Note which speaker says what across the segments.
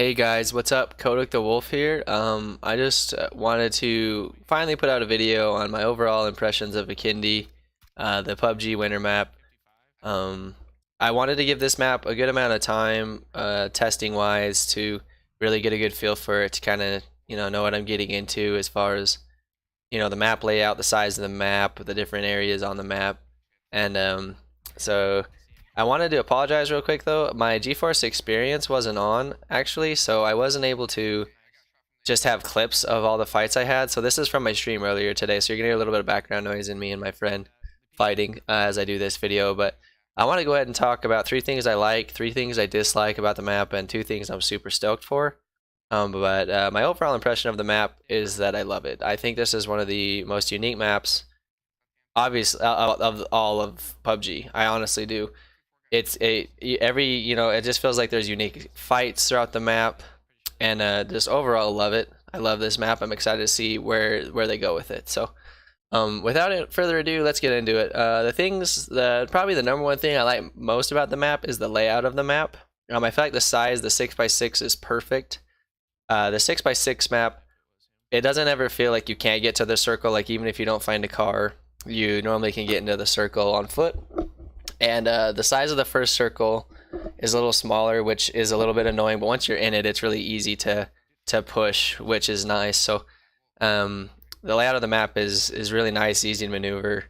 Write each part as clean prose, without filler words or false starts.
Speaker 1: Hey guys, what's up? Kodak the Wolf here. I just wanted to finally put out a video on my overall impressions of Vikendi, the PUBG winter map. Um, I wanted to give this map a good amount of time, testing wise, to really get a good feel for it, to kind of, know what I'm getting into as far as, the map layout, the size of the map, the different areas on the map. And so I wanted to apologize real quick though. My GeForce experience wasn't on actually, so I wasn't able to just have clips of all the fights I had. So this is from my stream earlier today, so you're gonna hear a little bit of background noise in me and my friend fighting as I do this video. But I want to go ahead and talk about three things I like, three things I dislike about the map, and two things I'm super stoked for. But my overall impression of the map is that I love it. I think this is one of the most unique maps, obviously, of all of PUBG. I honestly do. It's a every it just feels like there's unique fights throughout the map, and just overall love it. I love this map. I'm excited to see where they go with it. So without further ado, let's get into it. Probably the number one thing I like most about the map is the layout of the map. I feel like the size, the 6x6 is perfect. The 6x6 map, it doesn't ever feel like you can't get to the circle. Like even if you don't find a car, you normally can get into the circle on foot. And the size of the first circle is a little smaller, which is a little bit annoying. But once you're in it, it's really easy to push, which is nice. So the layout of the map is really nice, easy to maneuver.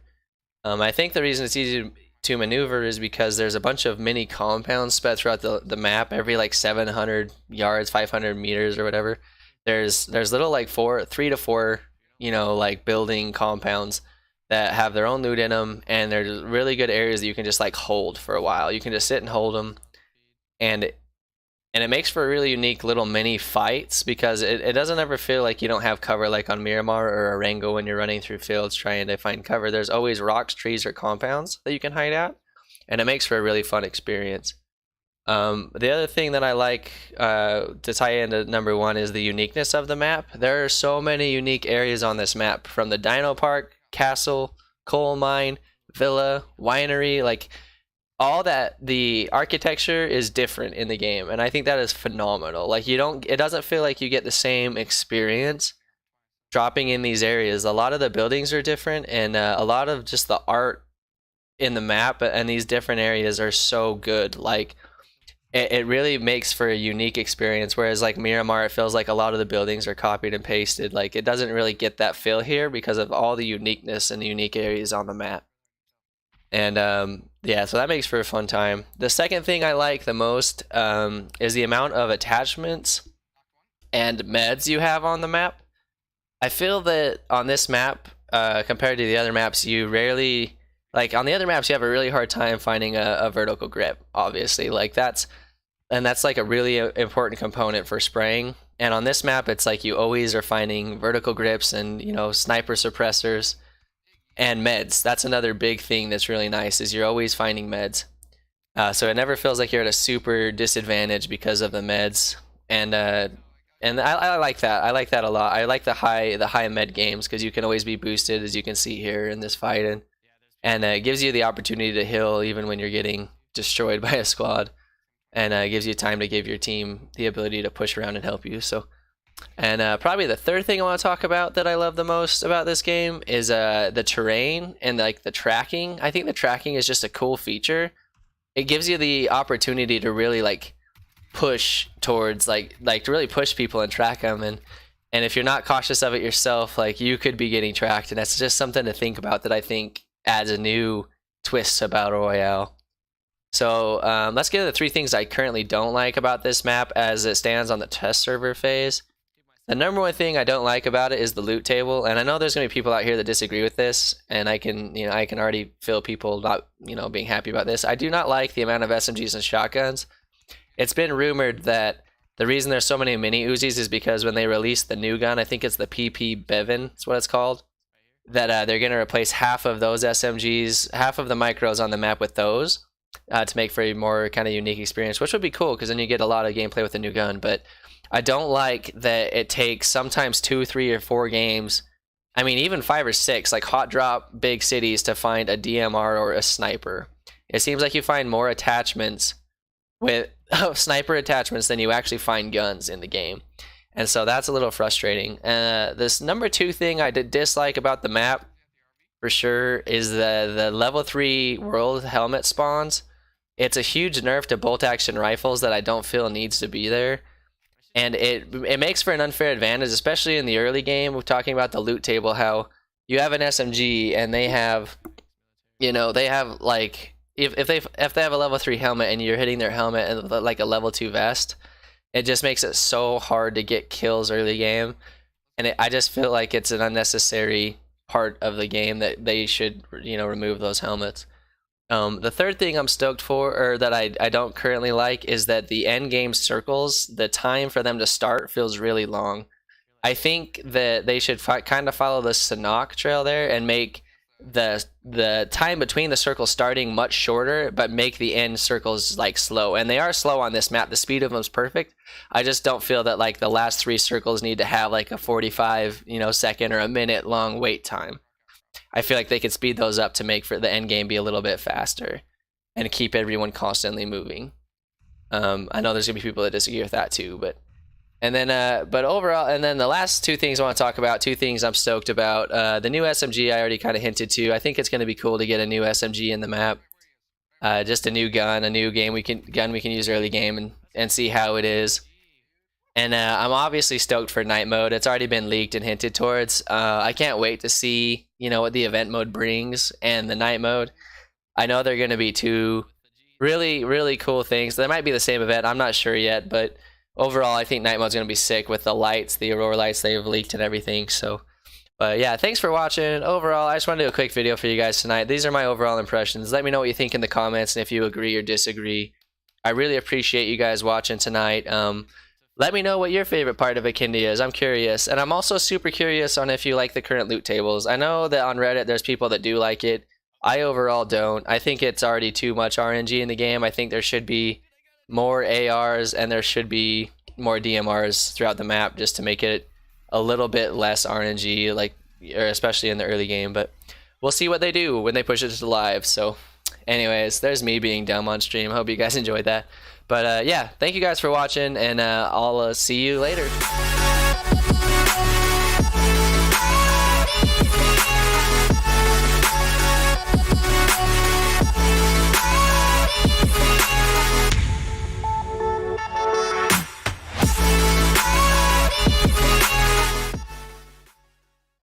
Speaker 1: I think the reason it's easy to maneuver is because there's a bunch of mini compounds spread throughout the map. Every like 700 yards, 500 meters or whatever, there's little like 3 to 4 like building compounds that have their own loot in them, and they're really good areas that you can just like hold for a while. You can just sit and hold them, and it makes for really unique little mini fights because it doesn't ever feel like you don't have cover like on Miramar or Arango when you're running through fields trying to find cover. There's always rocks, trees, or compounds that you can hide at, and it makes for a really fun experience. The other thing that I like to tie into number one is the uniqueness of the map. There are so many unique areas on this map, from the Dino Park, castle, coal mine, villa, winery, like all that. The architecture is different in the game, and I think that is phenomenal. Like it doesn't feel like you get the same experience dropping in these areas. A lot of the buildings are different, and a lot of just the art in the map and these different areas are so good. Like it really makes for a unique experience, whereas like Miramar, it feels like a lot of the buildings are copied and pasted. Like it doesn't really get that feel here because of all the uniqueness and the unique areas on the map. And yeah, so that makes for a fun time. The second thing I like the most is the amount of attachments and meds you have on the map. I feel that on this map, compared to the other maps, you rarely, like on the other maps, you have a really hard time finding a vertical grip, obviously. Like that's like a really important component for spraying. And on this map, it's like you always are finding vertical grips and, sniper suppressors and meds. That's another big thing that's really nice, is you're always finding meds. So it never feels like you're at a super disadvantage because of the meds. And I like that. I like that a lot. I like the high med games because you can always be boosted, as you can see here in this fight, and it gives you the opportunity to heal even when you're getting destroyed by a squad, and it gives you time to give your team the ability to push around and help you. So, and probably the third thing I want to talk about that I love the most about this game is the terrain and like the tracking. I think the tracking is just a cool feature. It gives you the opportunity to really like push towards like to really push people and track them, and if you're not cautious of it yourself, like you could be getting tracked, and that's just something to think about that I think adds a new twist to Battle Royale. So let's get to the three things I currently don't like about this map as it stands on the test server phase. The number one thing I don't like about it is the loot table, and I know there's going to be people out here that disagree with this, and I can already feel people not being happy about this. I do not like the amount of SMGs and shotguns. It's been rumored that the reason there's so many mini Uzis is because when they released the new gun, I think it's the PP Bevan, that's what it's called, that they're going to replace half of those SMGs, half of the micros on the map with those, to make for a more kind of unique experience, which would be cool because then you get a lot of gameplay with the new gun. But I don't like that it takes sometimes 2, 3, or 4 games, I mean even 5 or 6, like hot drop big cities to find a DMR or a sniper. It seems like you find more attachments with sniper attachments than you actually find guns in the game. And so that's a little frustrating. This number 2 thing I did dislike about the map for sure is the level 3 world helmet spawns. It's a huge nerf to bolt action rifles that I don't feel needs to be there. And it makes for an unfair advantage, especially in the early game. We're talking about the loot table, how you have an SMG and they have, they have like, if they have a level 3 helmet and you're hitting their helmet and like a level 2 vest, it just makes it so hard to get kills early game. And I just feel like it's an unnecessary part of the game that they should, remove those helmets. The third thing I'm stoked for, or that I don't currently like, is that the end game circles, the time for them to start feels really long. I think that they should kind of follow the Sanhok trail there and make the time between the circles starting much shorter, but make the end circles like slow. And they are slow on this map. The speed of them is perfect. I just don't feel that like the last 3 circles need to have like a 45 second or a minute long wait time. I feel like they could speed those up to make for the end game be a little bit faster and keep everyone constantly moving. I know there's gonna be people that disagree with that too, but overall, and then the last 2 things I want to talk about, 2 things I'm stoked about. The new SMG I already kind of hinted to. I think it's gonna be cool to get a new SMG in the map. Just a new gun, a new gun we can use early game and see how it is. And I'm obviously stoked for night mode. It's already been leaked and hinted towards. I can't wait to see, what the event mode brings and the night mode. I know they're going to be 2 really, really cool things. They might be the same event. I'm not sure yet, but overall, I think night mode's going to be sick with the lights, the Aurora lights they've leaked and everything. So, but yeah, thanks for watching. Overall, I just want to do a quick video for you guys tonight. These are my overall impressions. Let me know what you think in the comments and if you agree or disagree. I really appreciate you guys watching tonight. Let me know what your favorite part of Vikendi is. I'm curious. And I'm also super curious on if you like the current loot tables. I know that on Reddit there's people that do like it. I overall don't. I think it's already too much RNG in the game. I think there should be more ARs and there should be more DMRs throughout the map just to make it a little bit less RNG, or especially in the early game. But we'll see what they do when they push it to live. So anyways, there's me being dumb on stream. Hope you guys enjoyed that. But yeah, thank you guys for watching, and I'll see you later.